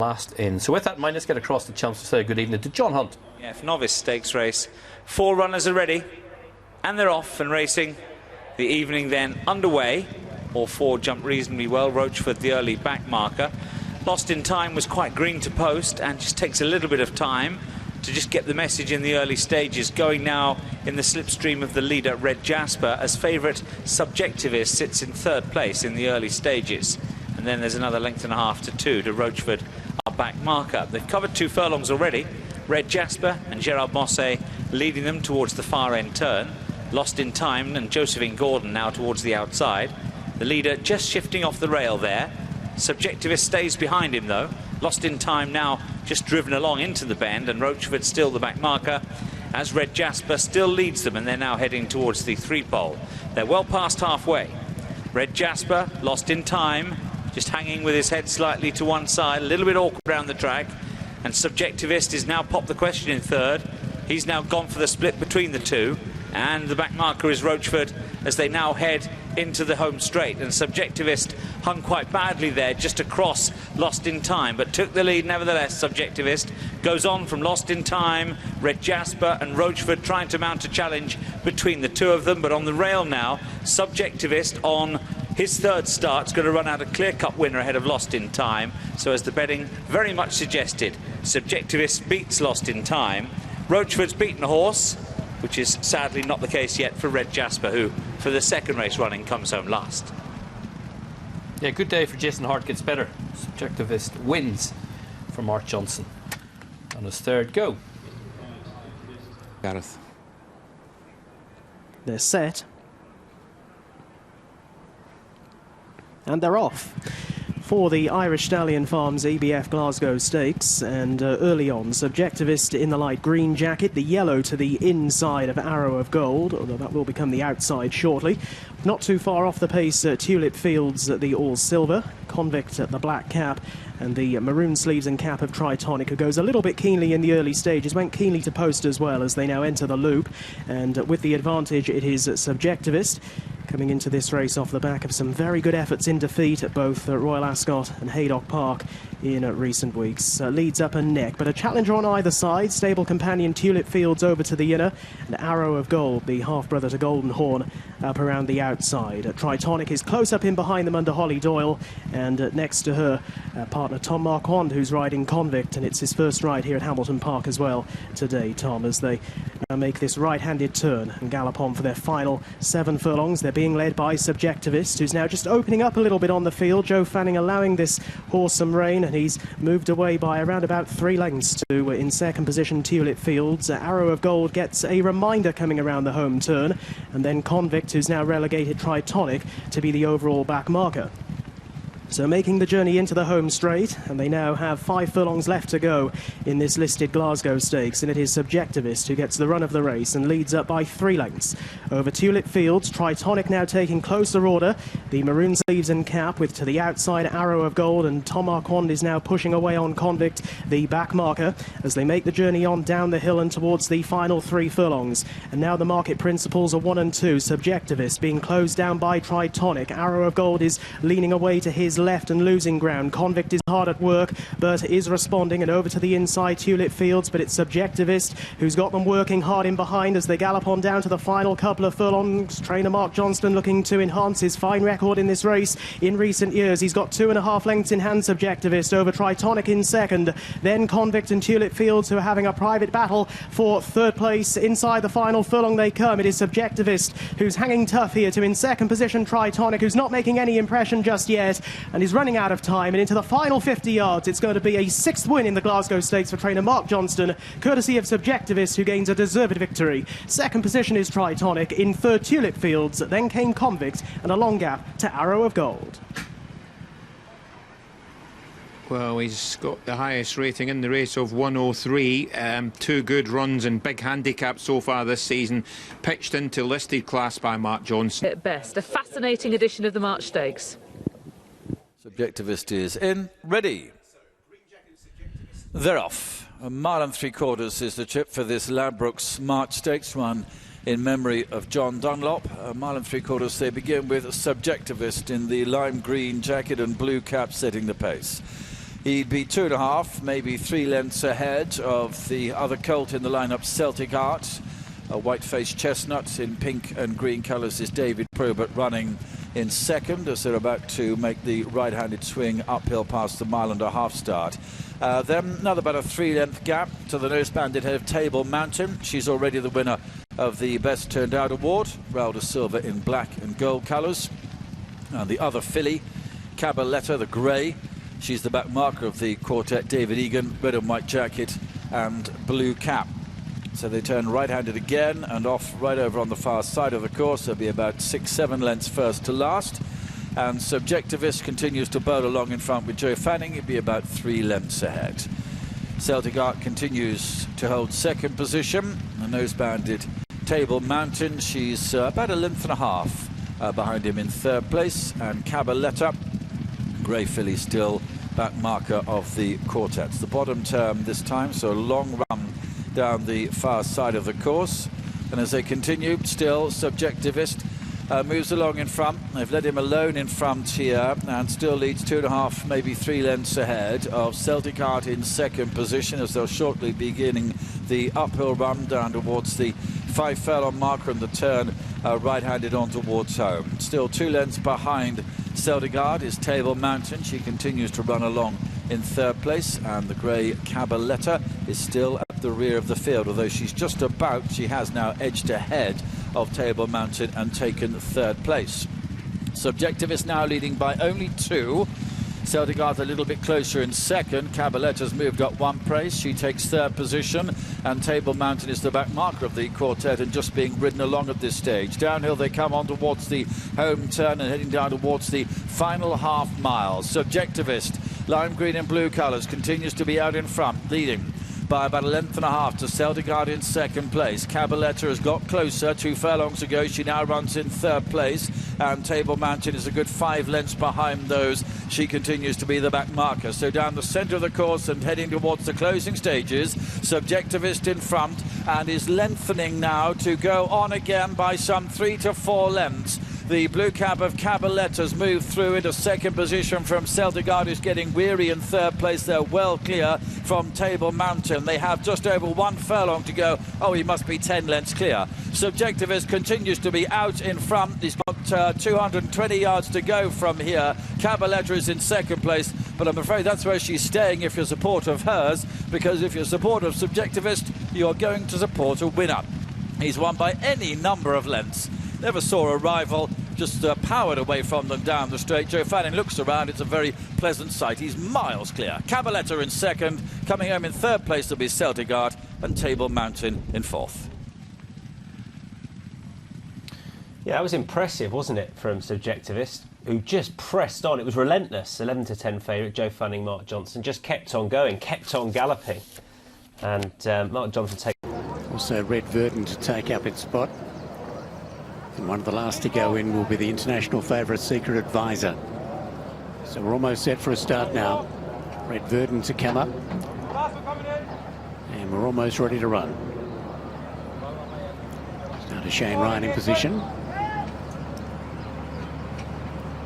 last in. So with that in mind, let's get across the chance to say good evening to John Hunt. Yeah, Novice Stakes race. 4 runners are ready, and they're off and racing. The evening then underway. All 4 jumped reasonably well. Rochford, the early back marker. Lost in Time was quite green to post and just takes a little bit of time to just get the message in the early stages. Going now in the slipstream of the leader, Red Jasper, as favourite Subjectivist sits in 3rd place in the early stages. And then there's another length and a half to 2 to Rochford, our back marker. They've covered 2 furlongs already. Red Jasper and Gerard Mosse leading them towards the far end turn. Lost in Time and Josephine Gordon now towards the outside. The leader just shifting off the rail there. Subjectivist stays behind him though. Lost in Time now just driven along into the bend, and Rochford still the back marker as Red Jasper still leads them, and they're now heading towards the 3-pole. They're well past halfway. Red Jasper, Lost in Time, just hanging with his head slightly to one side, a little bit awkward around the track, and Subjectivist is now popped the question in 3rd. He's now gone for the split between the 2, and the back marker is Rochford as they now head into the home straight. And Subjectivist hung quite badly there just across Lost in Time, but took the lead nevertheless. Subjectivist goes on from Lost in Time, Red Jasper and Rochford trying to mount a challenge between the 2 of them, but on the rail now, Subjectivist on his 3rd start's going to run out a clear-cut winner ahead of Lost in Time. So as the betting very much suggested, Subjectivist beats Lost in Time. Rochford's beaten a horse, which is sadly not the case yet for Red Jasper, who for the 2nd race running comes home last. Yeah, good day for Jason Hart. Gets better. Subjectivist wins for Mark Johnson on his 3rd go. Gareth. They're set. And they're off for the Irish Stallion Farms EBF Glasgow Stakes. And early on, Subjectivist in the light green jacket, the yellow to the inside of Arrow of Gold, although that will become the outside shortly. Not too far off the pace, Tulip Fields, the all-silver, Convict, the black cap, and the maroon sleeves and cap of Tritonic, who goes a little bit keenly in the early stages, went keenly to post as well as they now enter the loop. And with the advantage, it is Subjectivist, coming into this race off the back of some very good efforts in defeat at both Royal Ascot and Haydock Park in recent weeks. Leads up and neck, but a challenger on either side. Stable companion Tulip Fields over to the inner, and Arrow of Gold, the half-brother to Golden Horn, up around the outside. Tritonic is close up in behind them under Holly Doyle, and next to her, partner Tom Marquand, who's riding Convict, and it's his first ride here at Hamilton Park as well today, Tom, as they make this right-handed turn and gallop on for their final 7 furlongs. They're being led by Subjectivist, who's now just opening up a little bit on the field. Joe Fanning allowing this horse some rain, and he's moved away by around about 3 lengths to, in 2nd position, Tulip Fields. Arrow of Gold gets a reminder coming around the home turn, and then Convict, who's now relegated Tritonic to be the overall back marker. So making the journey into the home straight, and they now have 5 furlongs left to go in this listed Glasgow Stakes, and it is Subjectivist who gets the run of the race and leads up by 3 lengths over Tulip Fields. Tritonic now taking closer order, the maroon sleeves and cap, with to the outside Arrow of Gold, and Tom Marquand is now pushing away on Convict, the back marker, as they make the journey on down the hill and towards the final 3 furlongs. And now the market principles are 1 and 2. Subjectivist being closed down by Tritonic. Arrow of Gold is leaning away to his left and losing ground. Convict is hard at work, but is responding, and over to the inside Tulip Fields, but it's Subjectivist who's got them working hard in behind as they gallop on down to the final couple of furlongs. Trainer Mark Johnston looking to enhance his fine record in this race in recent years. He's got 2.5 lengths in hand, Subjectivist, over Tritonic in 2nd, then Convict and Tulip Fields, who are having a private battle for 3rd place. Inside the final furlong they come. It is Subjectivist who's hanging tough here to, in 2nd position, Tritonic, who's not making any impression just yet, and is running out of time. And into the final 50 yards, it's going to be a 6th win in the Glasgow Stakes for trainer Mark Johnston, courtesy of Subjectivist, who gains a deserved victory. 2nd position is Tritonic, in 3rd Tulip Fields, then came Convict, and a long gap to Arrow of Gold. Well, he's got the highest rating in the race of 103. 2 good runs and big handicap so far this season. Pitched into listed class by Mark Johnson. At best, a fascinating edition of the March Stakes. Subjectivist is in, ready. They're off. A mile and 3/4 is the trip for this Ladbrokes March Stakes run in memory of John Dunlop. A mile and 3/4 they begin with a Subjectivist in the lime green jacket and blue cap setting the pace. He'd be 2.5, maybe 3 lengths ahead of the other colt in the lineup, Celtic Art. A white-faced chestnut in pink and green colours is David Probert, running in second as they're about to make the right-handed swing uphill past the 1.5 mile start. Then another about a 3-length gap to the nose-banded head of Table Mountain. She's already the winner of the Best Turned Out Award, Ralda Silver in black and gold colours. And the other filly, Cabaletta, the grey, she's the back marker of the quartet, David Egan, red and white jacket and blue cap. So they turn right-handed again and off right over on the far side of the course. There'll be about 6-7 lengths first to last. And Subjectivist continues to bowl along in front with Joe Fanning. He'd be about 3 lengths ahead. Celtic Art continues to hold second position. The nose-banded Table Mountain, she's about 1.5 lengths behind him in third place. And Cabaletta, grey filly, still back marker of the quartets. The bottom term this time, so a long run down the far side of the course. And as they continue, still Subjectivist moves along in front. They've let him alone in front here and still leads 2.5, maybe 3 lengths ahead of Celtic Art in second position, as they'll shortly be beginning the uphill run down towards the 5 furlong marker and the turn right-handed on towards home. Still 2 lengths behind Celtic Art is Table Mountain. She continues to run along in third place, and the grey Cabaletta is still at the rear of the field, although she has now edged ahead of Table Mountain and taken third place. Subjectivist now leading by only 2. Celtic Art a little bit closer in second. Cabaletta's moved up 1 place. She takes third position, and Table Mountain is the back marker of the quartet and just being ridden along at this stage. Downhill they come on towards the home turn and heading down towards the final half mile. Subjectivist, lime green and blue colours, continues to be out in front, leading by about 1.5 lengths to Celtic Art in second place. Cabaletta has got closer 2 furlongs ago. She now runs in third place, and Table Mountain is a good 5 lengths behind those. She continues to be the back marker. So down the centre of the course and heading towards the closing stages, Subjectivist in front and is lengthening now to go on again by some 3 to 4 lengths. The blue cap of Cabaletta's moved through into second position from Celtic Art, who's getting weary in third place. They're well clear from Table Mountain. They have just over 1 furlong to go. Oh, he must be 10 lengths clear. Subjectivist continues to be out in front. He's got 220 yards to go from here. Cabaletta is in second place, but I'm afraid that's where she's staying if you're a supporter of hers, because if you're a supporter of Subjectivist, you're going to support a winner. He's won by any number of lengths. Never saw a rival, just powered away from them down the straight. Joe Fanning looks around. It's a very pleasant sight. He's miles clear. Cabaletta in second. Coming home in third place will be Celtic Art, and Table Mountain in fourth. Yeah, that was impressive, wasn't it, from Subjectivist, who just pressed on. It was relentless. 11 to 10 favourite, Joe Fanning, Mark Johnson, just kept on going, kept on galloping. And Mark Johnson takes... Also Red Verdon to take up its spot. And one of the last to go in will be the international favourite, Secret Advisor. So we're almost set for a start now. Red Verdon to come up. And we're almost ready to run. Now to Shane Ryan in position.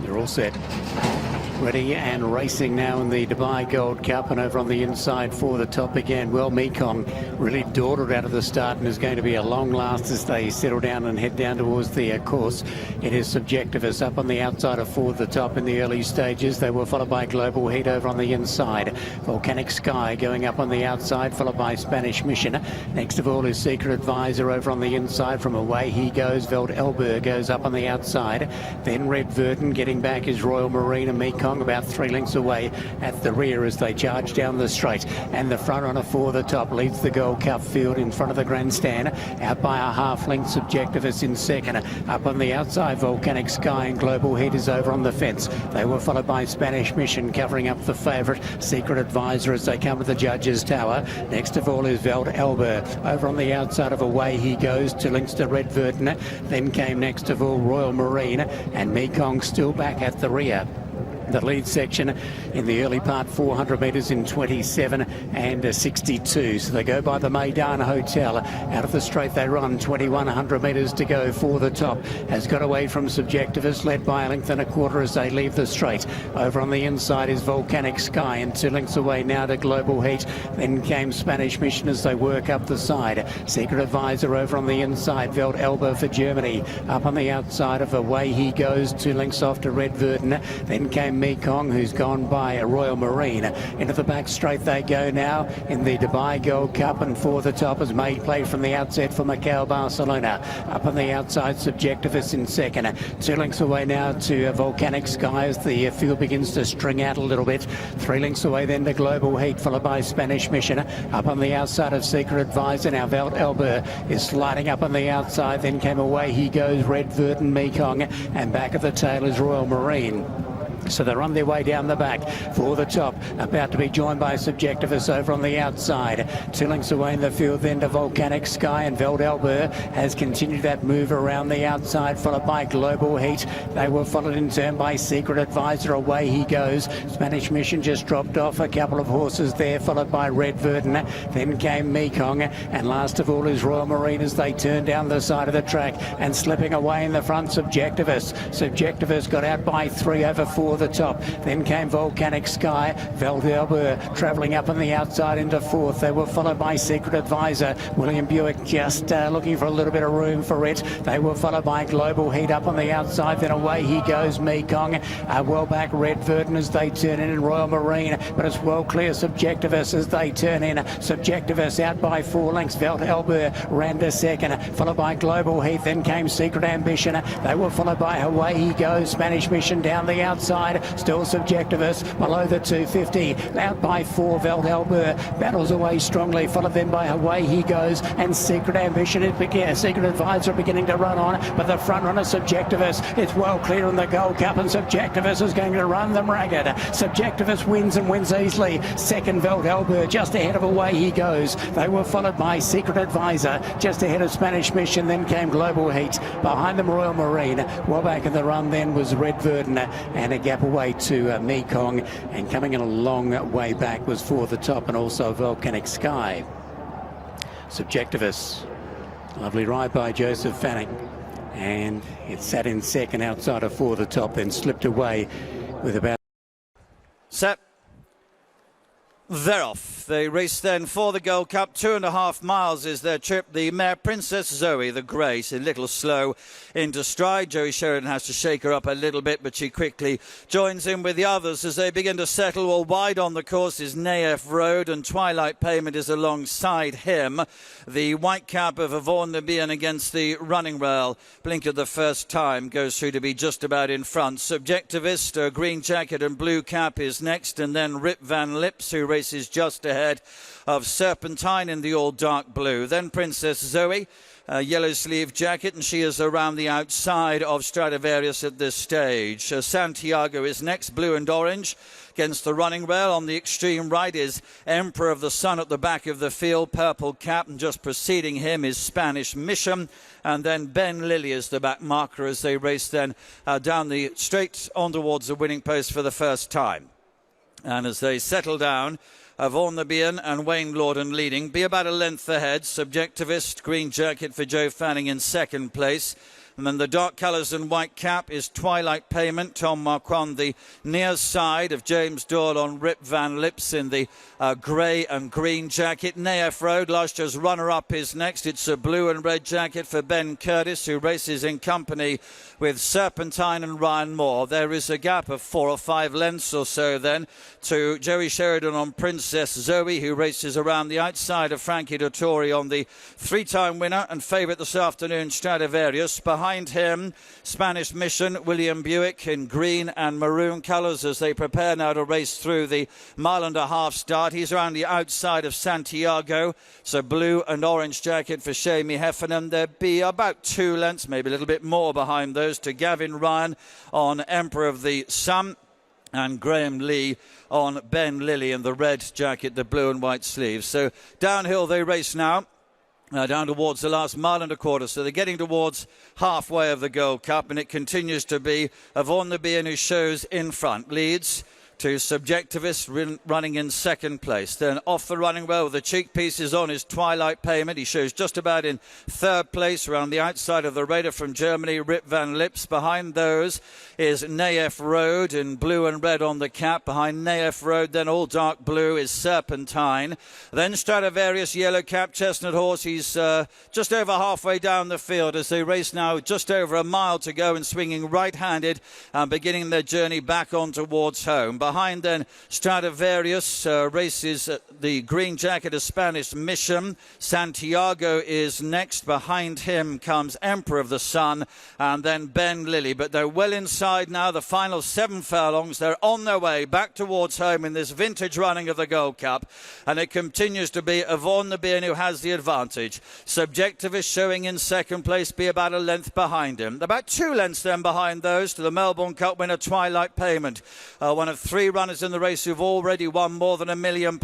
They're all set. Ready and racing now in the Dubai Gold Cup, and over on the inside for the top again. Well, Mekong really dawdled out of the start and is going to be a long last as they settle down and head down towards the course. It is Subjectivist up on the outside of for the top in the early stages. They were followed by Global Heat over on the inside. Volcanic Sky going up on the outside, followed by Spanish Mission. Next of all is Secret Advisor over on the inside. From away he goes. Veld Elber goes up on the outside. Then Red Verdon getting back is Royal Marine, and Mekong about 3 lengths away at the rear as they charge down the straight. And the front runner for the top leads the Gold Cup field in front of the grandstand. Out by a half length, Subjectivist in second. Up on the outside, Volcanic Sky and Global Heat is over on the fence. They were followed by Spanish Mission covering up the favourite, Secret Advisor, as they come to the judges' tower. Next of all is Veld Elber. Over on the outside of Away he goes, 2 lengths to Red Verdon. Then came next of all Royal Marine, and Mekong still back at the rear. The lead section in the early part, 400 metres in 27 and 62. So they go by the Maidan Hotel. Out of the straight they run, 2100 metres to go for the top. Has got away from Subjectivist, led by a length and a quarter as they leave the straight. Over on the inside is Volcanic Sky, and 2 lengths away now to Global Heat. Then came Spanish Mission as they work up the side. Secret Advisor over on the inside, Veld Elba for Germany. Up on the outside of Away He Goes, 2 lengths off to Red Verdun. Then came Mekong, who's gone by a Royal Marine. Into the back straight they go now in the Dubai Gold Cup, and for the top has made play from the outset for Macau Barcelona. Up on the outside, Subjectivist in second. 2 lengths away now to Volcanic Sky as the field begins to string out a little bit. 3 lengths away then to Global Heat, followed by Spanish Mission. Up on the outside of Secret Advisor now, Veld Elber is sliding up on the outside. Then came Away He Goes, Red Verdun, Mekong, and back at the tail is Royal Marine. So they're on their way down the back for the top, about to be joined by Subjectivist over on the outside. 2 lengths away in the field then to Volcanic Sky, and Veld Elber has continued that move around the outside, followed by Global Heat. They were followed in turn by Secret Advisor. Away He Goes. Spanish Mission just dropped off a couple of horses there, followed by Red Verdun. Then came Mekong, and last of all is Royal Marine as they turn down the side of the track, and slipping away in the front, Subjectivist. Subjectivist got out by 3 over 4 the top. Then came Volcanic Sky. Veld Elber travelling up on the outside into 4th. They were followed by Secret Advisor. William Buick just looking for a little bit of room for it. They were followed by Global Heat up on the outside. Then Away He Goes, Mekong. Well back Red Verdun as they turn in Royal Marine, but it's well clear Subjectivist as they turn in. Subjectivist out by 4 lengths. Veld Elber ran to second, followed by Global Heat. Then came Secret Ambition. They were followed by Away He Goes. Spanish Mission down the outside. Still Subjectivist below the 250. Out by 4, Veld Elber battles away strongly, followed then by Away He Goes and Secret Ambition. Secret Advisor beginning to run on, but the front runner Subjectivist, it's well clear in the Gold Cup, and Subjectivist is going to run them ragged. Subjectivist wins and wins easily. Second, Veld Elber just ahead of Away He Goes. They were followed by Secret Advisor just ahead of Spanish Mission. Then came Global Heat. Behind them Royal Marine. Well back in the run then was Red Verdun, and a gap away to Mekong, and coming in a long way back was For the Top and also Volcanic Sky. Subjectivist, lovely ride by Joseph Fanning, and it sat in second outside of For the Top, then slipped away with about... Set. They're off. They race then for the Gold Cup. 2.5 miles is their trip. The mare Princess Zoe, the grey, is a little slow into stride. Joey Sheridan has to shake her up a little bit, but she quickly joins in with the others as they begin to settle. Well, wide on the course is Naef Road, and Twilight Payment is alongside him. The white cap of Avon Nabian against the running rail, blinkered the first time, goes through to be just about in front. Subjectivist, green jacket and blue cap is next, and then Rip Van Lips, who races just ahead of Serpentine in the all dark blue. Then Princess Zoe, yellow sleeve jacket, and she is around the outside of Stradivarius at this stage. Santiago is next, blue and orange against the running rail. On the extreme right is Emperor of the Sun at the back of the field, purple cap, and just preceding him is Spanish Mission, and then Ben Lilly is the back marker as they race then down the straight on towards the winning post for the first time. And as they settle down, Avon Nabian and Wayne Lorden leading, be about a length ahead. Subjectivist, green jacket for Joe Fanning in second place. And then the dark colours and white cap is Twilight Payment. Tom Marquand, the near side of James Doyle on Rip Van Lips in the grey and green jacket. Naef Road, last year's runner-up, is next. It's a blue and red jacket for Ben Curtis, who races in company with Serpentine and Ryan Moore. There is a gap of 4 or 5 lengths or so then to Joey Sheridan on Princess Zoe, who races around the outside of Frankie Dettori on the 3-time winner and favourite this afternoon, Stradivarius. Behind him, Spanish Mission, William Buick in green and maroon colours as they prepare now to race through the 1.5 mile start. He's around the outside of Santiago. So blue and orange jacket for Shamie Heffernan. There'd be about 2 lengths, maybe a little bit more behind those, to Gavin Ryan on Emperor of the Sun, and Graham Lee on Ben Lilly in the red jacket, the blue and white sleeves. So downhill they race now. Down towards the last mile and a quarter, so they're getting towards halfway of the Gold Cup, and it continues to be Avon the Bean who shows in front, leads to Subjectivist running in second place. Then off the running well with the cheek pieces on his Twilight Payment. He shows just about in third place around the outside of the Raider from Germany, Rip Van Lips. Behind those is Nayef Road in blue and red on the cap. Behind Nayef Road, then all dark blue, is Serpentine. Then Stradivarius, yellow cap, chestnut horse. He's just over halfway down the field as they race now, just over a mile to go and swinging right-handed and beginning their journey back on towards home. Behind then Stradivarius races the green jacket of Spanish Mission. Santiago is next. Behind him comes Emperor of the Sun and then Ben Lilly. But they're well inside now, the final 7 furlongs. They're on their way back towards home in this vintage running of the Gold Cup. And it continues to be Avon the Bean who has the advantage. Subjectivist showing in second place, be about a length behind him. About 2 lengths then behind those to the Melbourne Cup winner Twilight Payment. One of 3 runners in the race who've already won more than £1 million.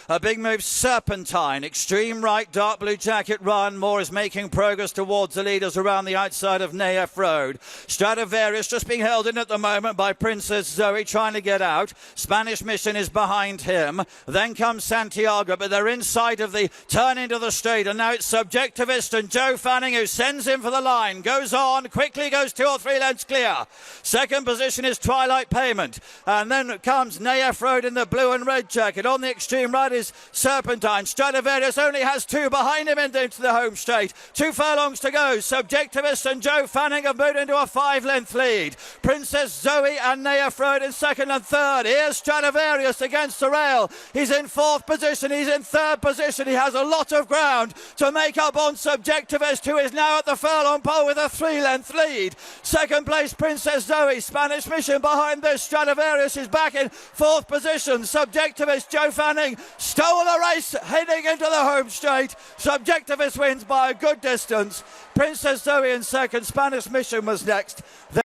A big move, Serpentine, extreme right, dark blue jacket run. Moore is making progress towards the leaders around the outside of Nayef Road. Stradivarius just being held in at the moment by Princess Zoe, trying to get out. Spanish Mission is behind him. Then comes Santiago, but they're inside of the turn into the straight, and now it's Subjectivist and Joe Fanning who sends him for the line. Goes on, quickly goes 2 or 3 lengths clear. Second position is Twilight Payment. And then comes Nayef Road in the blue and red jacket. On the extreme right is Serpentine. Stradivarius only has 2 behind him into the home straight. 2 furlongs to go. Subjectivist and Joe Fanning have moved into a 5-length lead. Princess Zoe and Nayef Road in second and third. Here's Stradivarius against the rail. He's in 4th position. He's in 3rd position. He has a lot of ground to make up on Subjectivist, who is now at the furlong pole with a 3-length lead. Second place, Princess Zoe. Spanish Mission behind this. Stradivarius is back in 4th position. Subjectivist Joe Fanning stole the race heading into the home straight. Subjectivist wins by a good distance. Princess Zoe in second. Spanish Mission was next. Then